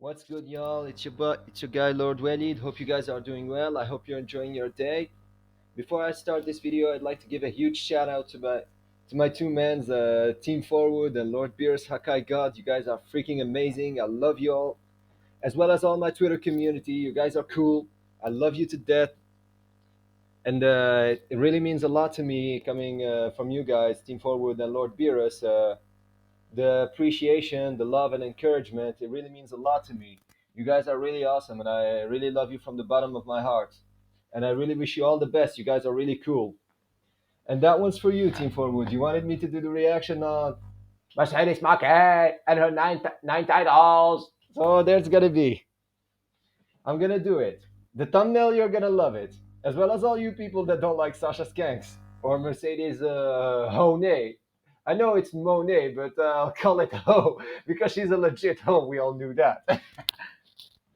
What's good, y'all? It's your guy Lord Walid. Hope you guys are doing well. I hope you're enjoying your day. Before I start this video, I'd like to give a huge shout out to my two mans, Team Forward and Lord Beers Hakai God. You guys are freaking amazing. I love you all, as well as all my Twitter community. You guys are cool. I love you to death, and it really means a lot to me coming from you guys, Team Forward and Lord Beerus. The appreciation, the love, and encouragement. It really means a lot to me. You guys are really awesome, and I really love you from the bottom of my heart. And I really wish you all the best. You guys are really cool. And that one's for you, Team Forward. You wanted me to do the reaction on Mercedes Marquez and her nine titles. So there's gonna be. I'm gonna do it. The thumbnail, you're gonna love it, as well as all you people that don't like Sasha Skanks or Mercedes Hone. I know it's Monet, but I'll call it Ho because she's a legit Ho. We all knew that.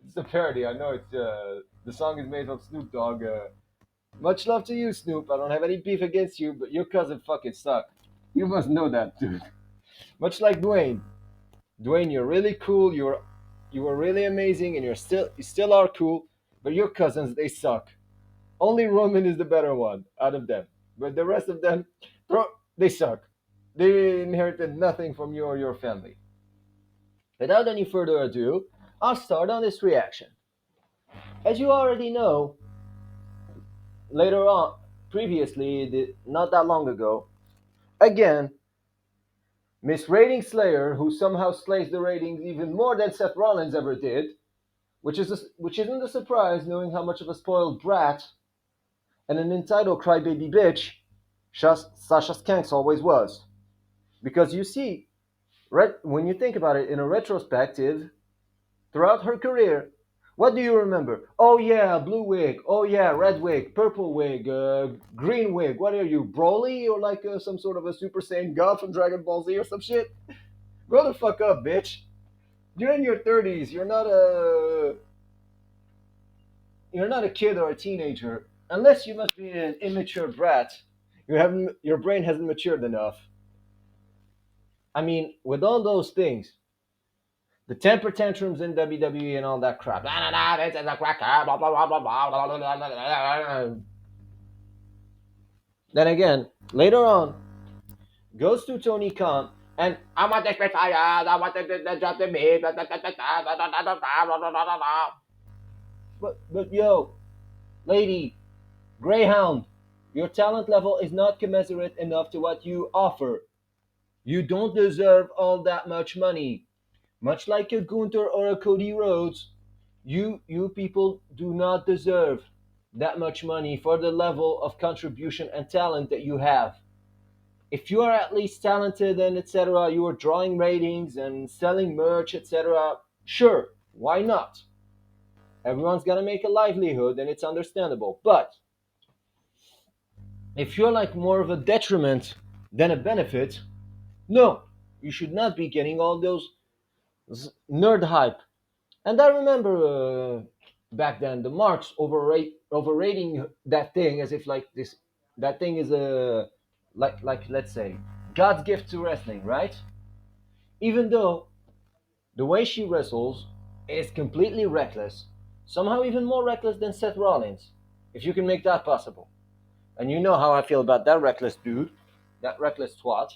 It's a parody. I know it's the song is made from Snoop Dogg. Much love to you, Snoop. I don't have any beef against you, but your cousin fucking suck. You must know that, dude. Much like Dwayne. Dwayne, you're really cool. You were really amazing, and you still are cool. But your cousins, they suck. Only Roman is the better one out of them. But the rest of them, bro, they suck. They inherited nothing from you or your family. Without any further ado, I'll start on this reaction. As you already know, later on, previously, not that long ago, again, Miss Rating Slayer, who somehow slays the ratings even more than Seth Rollins ever did, which isn't a surprise knowing how much of a spoiled brat and an entitled crybaby bitch Sasha Skanks always was. Because you see, when you think about it in a retrospective, throughout her career, what do you remember? Oh yeah, blue wig. Oh yeah, red wig, purple wig, green wig. What are you, Broly, or like some sort of a Super Saiyan God from Dragon Ball Z or some shit? Grow the fuck up, bitch. You're in your 30s. You're not a kid or a teenager, unless you must be an immature brat. Your brain hasn't matured enough. I mean, with all those things, the temper tantrums in WWE and all that crap. This is a cracker. Blah, blah, blah, blah, blah, blah, blah, blah, blah. Then again, later on, goes to Tony Khan and I want to get fired. I want to drop the meat. But yo, lady, Greyhound, your talent level is not commensurate enough to what you offer. You don't deserve all that much money. Much like a Gunther or a Cody Rhodes, you people do not deserve that much money for the level of contribution and talent that you have. If you are at least talented and etc., you are drawing ratings and selling merch, etc., sure, why not? Everyone's gonna make a livelihood and it's understandable. But if you're like more of a detriment than a benefit, no, you should not be getting all those nerd hype. And I remember back then the marks overrating that thing as if like this that thing is a like let's say God's gift to wrestling, right? Even though the way she wrestles is completely reckless, somehow even more reckless than Seth Rollins, if you can make that possible. And you know how I feel about that reckless dude, that reckless twat.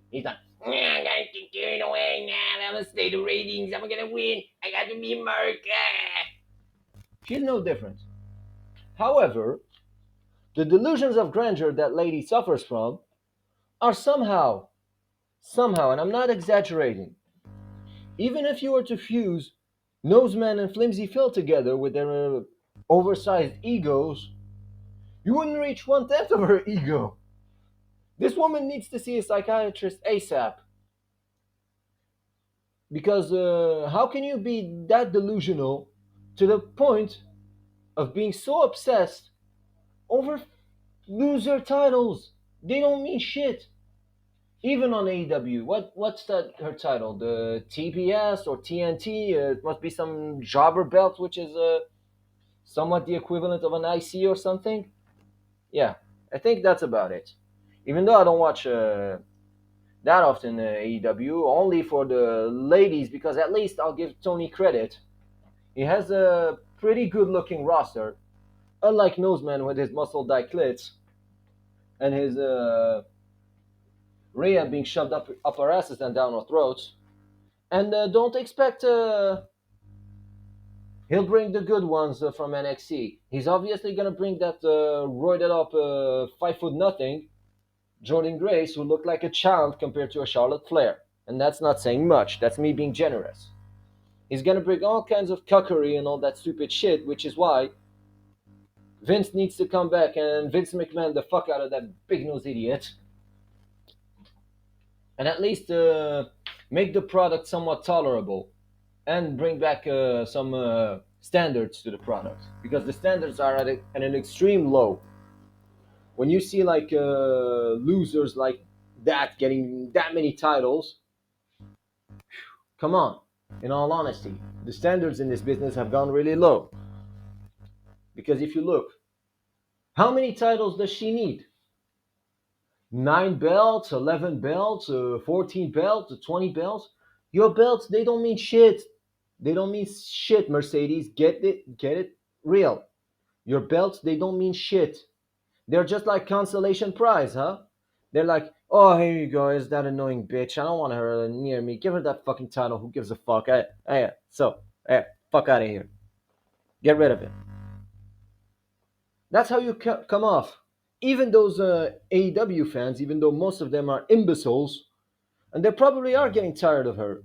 He's like, I'm gonna keep it away now. I'm gonna stay the ratings. I'm gonna win. I got to be Mark. She's no different. However, the delusions of grandeur that lady suffers from are somehow, and I'm not exaggerating, even if you were to fuse Noseman and Flimsy Phil together with their oversized egos, you wouldn't reach one tenth of her ego. This woman needs to see a psychiatrist ASAP. Because how can you be that delusional to the point of being so obsessed over loser titles? They don't mean shit. Even on AEW, what's that her title? The TBS or TNT? It must be some jobber belt, which is somewhat the equivalent of an IC or something. Yeah, I think that's about it. Even though I don't watch that often AEW, only for the ladies, because at least I'll give Tony credit. He has a pretty good looking roster, unlike Noseman with his muscle dyed clits and his Rhea being shoved up our asses and down our throats. And don't expect he'll bring the good ones from NXT. He's obviously gonna bring that roided up 5 foot nothing Jordan Grace, who looked like a child compared to a Charlotte Flair. And that's not saying much. That's me being generous. He's gonna bring all kinds of cuckery and all that stupid shit, which is why Vince needs to come back and Vince McMahon the fuck out of that big nose idiot, and at least make the product somewhat tolerable and bring back some standards to the product, because the standards are at an extreme low. When you see like losers like that getting that many titles, come on. In all honesty, the standards in this business have gone really low. Because if you look, how many titles does she need? 9 belts, 11 belts, 14 belts, 20 belts. Your belts, they don't mean shit. They don't mean shit, Mercedes. Get it real. Your belts, they don't mean shit. They're just like consolation prize, huh? They're like, oh, here you go, is that annoying bitch? I don't want her near me. Give her that fucking title. Who gives a fuck? Fuck out of here. Get rid of it. That's how you come off. Even those AEW fans, even though most of them are imbeciles, and they probably are getting tired of her,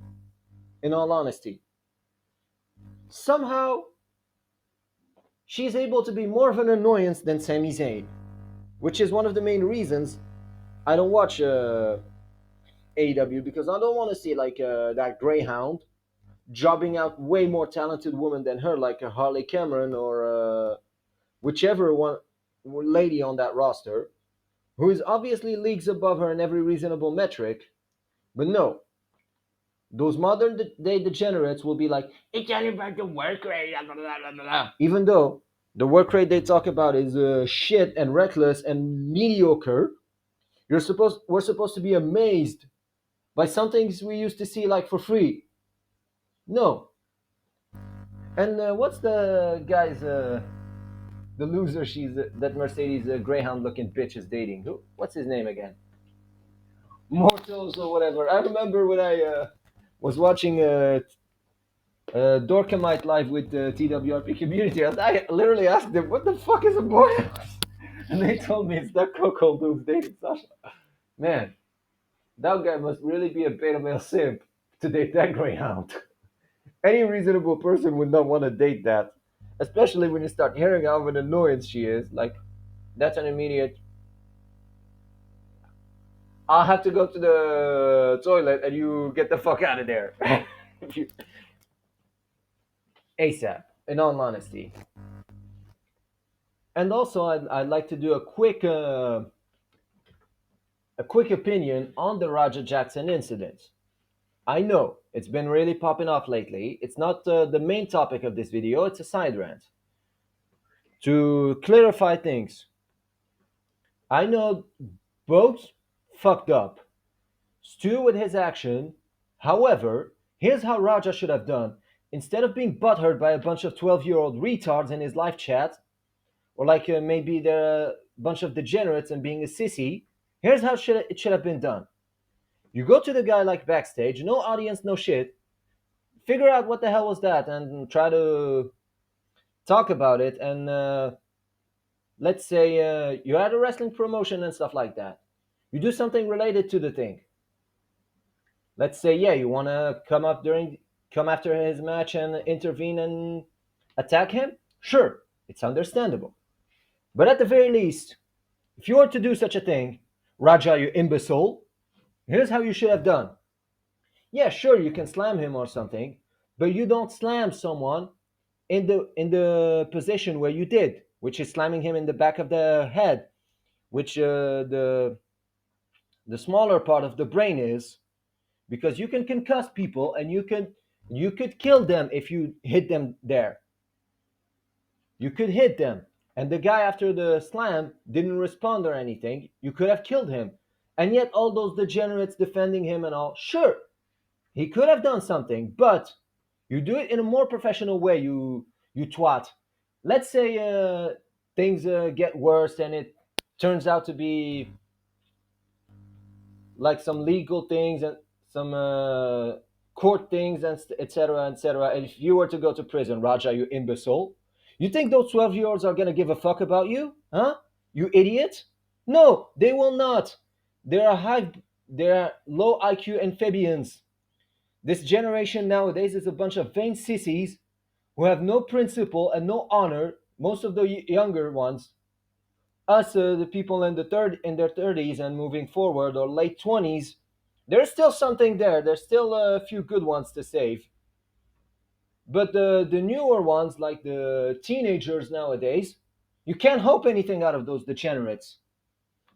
in all honesty. Somehow, she's able to be more of an annoyance than Sami Zayn, which is one of the main reasons I don't watch AEW, because I don't want to see like that Greyhound jobbing out way more talented women than her, like a Harley Cameron or whichever one lady on that roster, who is obviously leagues above her in every reasonable metric. But no, those modern day degenerates will be like, it's all about the work rate, blah, blah, blah, blah. Even though the work rate they talk about is shit and reckless and mediocre. We're supposed to be amazed by some things we used to see like for free. No. And what's the guy's the loser that Mercedes Greyhound looking bitch is dating? What's his name again? Mortals or whatever. I remember when I was watching Dorkamite live with the TWRP community, and I literally asked them, "What the fuck is a boy?" And they told me it's that Coco who's dating Sasha. Man, that guy must really be a beta male simp to date that Greyhound. Any reasonable person would not want to date that, especially when you start hearing how of an annoyance she is. Like, that's an immediate. I'll have to go to the toilet and you get the fuck out of there. ASAP, in all honesty. And also, I'd like to do a quick opinion on the Roger Jackson incident. I know it's been really popping off lately. It's not the main topic of this video, it's a side rant. To clarify things, I know both fucked up. Stu with his action. However, here's how Raja should have done. Instead of being butthurt by a bunch of 12-year-old retards in his live chat, or like maybe they're a bunch of degenerates and being a sissy, here's how it should have been done. You go to the guy like backstage, no audience, no shit, figure out what the hell was that and try to talk about it. And let's say you're at a wrestling promotion and stuff like that. You do something related to the thing. Let's say, yeah, you want to come after his match and intervene and attack him. Sure, it's understandable. But at the very least, if you were to do such a thing, Raja, you imbecile, here's how you should have done. Yeah, sure, you can slam him or something, but you don't slam someone in the position where you did, which is slamming him in the back of the head, which the smaller part of the brain is, because you can concuss people and you could kill them if you hit them there. You could hit them, and the guy after the slam didn't respond or anything. You could have killed him, And yet all those degenerates defending him and all, sure, he could have done something, but you do it in a more professional way, you twat. Let's say things get worse and it turns out to be like some legal things and some court things and etc etc. And if you were to go to prison, Raja, you imbecile, you think those 12-year-olds are going to give a fuck about you, huh? You idiot. No, they will not. They are low IQ amphibians. This generation nowadays is a bunch of vain sissies who have no principle and no honor. Most of the younger ones, us, the people in their 30s and moving forward or late 20s, there's still something there. There's still a few good ones to save. But the newer ones, like the teenagers nowadays, you can't hope anything out of those degenerates.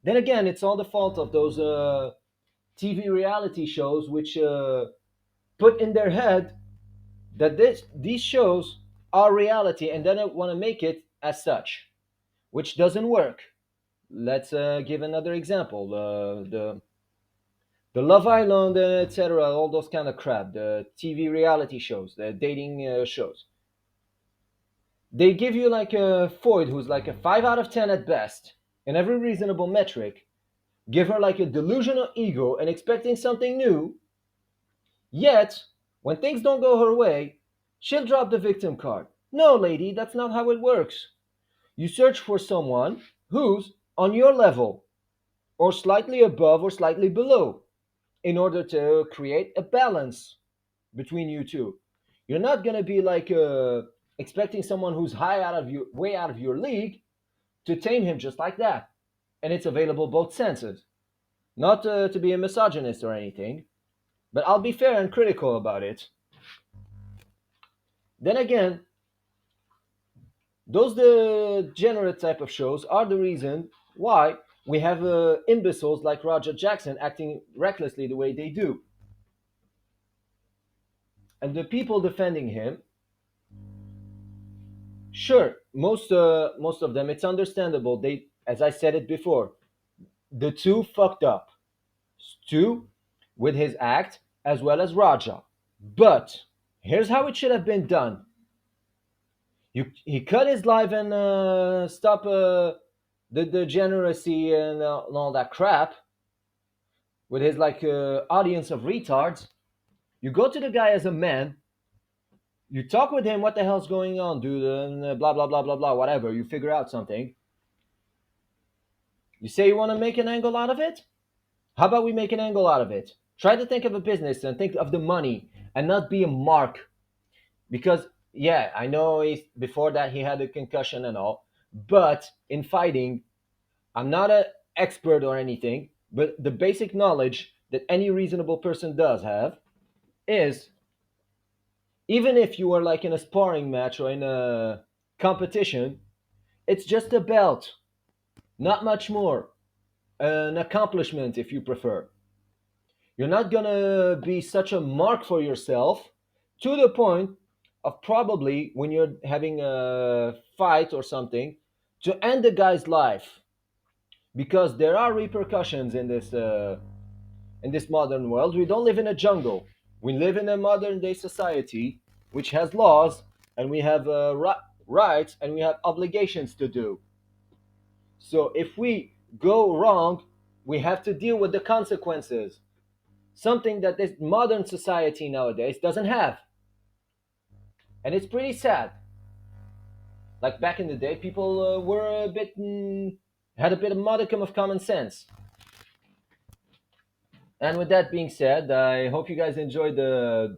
Then again, it's all the fault of those TV reality shows, which put in their head that these shows are reality and then want to make it as such, which doesn't work. Let's give another example. The Love Island, etc., all those kind of crap, the TV reality shows, the dating shows. They give you like a Foyd who's like a 5 out of 10 at best in every reasonable metric, give her like a delusional ego and expecting something new, yet, when things don't go her way, she'll drop the victim card. No, lady, that's not how it works. You search for someone who's on your level, or slightly above or slightly below, in order to create a balance between you two. You're not gonna be like expecting someone who's high out of you, way out of your league, to tame him just like that. And it's available both senses. Not to be a misogynist or anything, but I'll be fair and critical about it. Then again, those degenerate type of shows are the reason why we have imbeciles like Roger Jackson acting recklessly the way they do. And the people defending him, sure, most of them, it's understandable. They, as I said it before, the two fucked up. Stu with his act as well as Raja. But here's how it should have been done. He cut his live and stop the degeneracy and all that crap with his like audience of retards. You go to the guy as a man. You talk with him. What the hell's going on, dude? And blah blah blah blah blah. Whatever. You figure out something. You say you want to make an angle out of it. How about we make an angle out of it? Try to think of a business and think of the money and not be a mark. Because, yeah, I know before that he had a concussion and all, but in fighting, I'm not an expert or anything, but the basic knowledge that any reasonable person does have is even if you are like in a sparring match or in a competition, it's just a belt, not much more. An accomplishment, if you prefer. You're not gonna be such a mark for yourself to the point of probably when you're having a fight or something to end the guy's life because there are repercussions in this modern world. We don't live in a jungle. We live in a modern day society which has laws and we have rights and we have obligations to do. So if we go wrong, we have to deal with the consequences, something that this modern society nowadays doesn't have. And it's pretty sad. Like back in the day, people were a bit, had a bit of modicum of common sense. And with that being said, I hope you guys enjoyed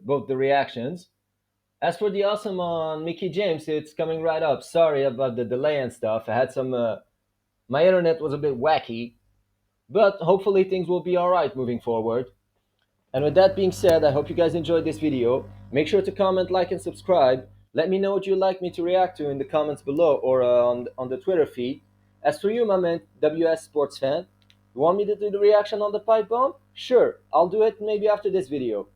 both the reactions. As for the awesome on Mickey James, it's coming right up. Sorry about the delay and stuff. I had some, my internet was a bit wacky, but hopefully things will be all right moving forward. And with that being said, I hope you guys enjoyed this video. Make sure to comment, like, and subscribe. Let me know what you'd like me to react to in the comments below or on the Twitter feed. As for you, my man, WS Sports fan, you want me to do the reaction on the pipe bomb? Sure, I'll do it maybe after this video.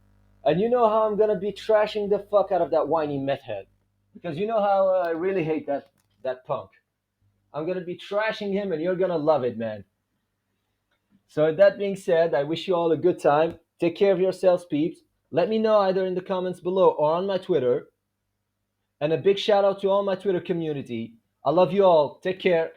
And you know how I'm gonna be trashing the fuck out of that whiny meth head. Because you know how I really hate that punk. I'm gonna be trashing him and you're gonna love it, man. So that being said, I wish you all a good time. Take care of yourselves, peeps. Let me know either in the comments below or on my Twitter. And a big shout out to all my Twitter community. I love you all. Take care.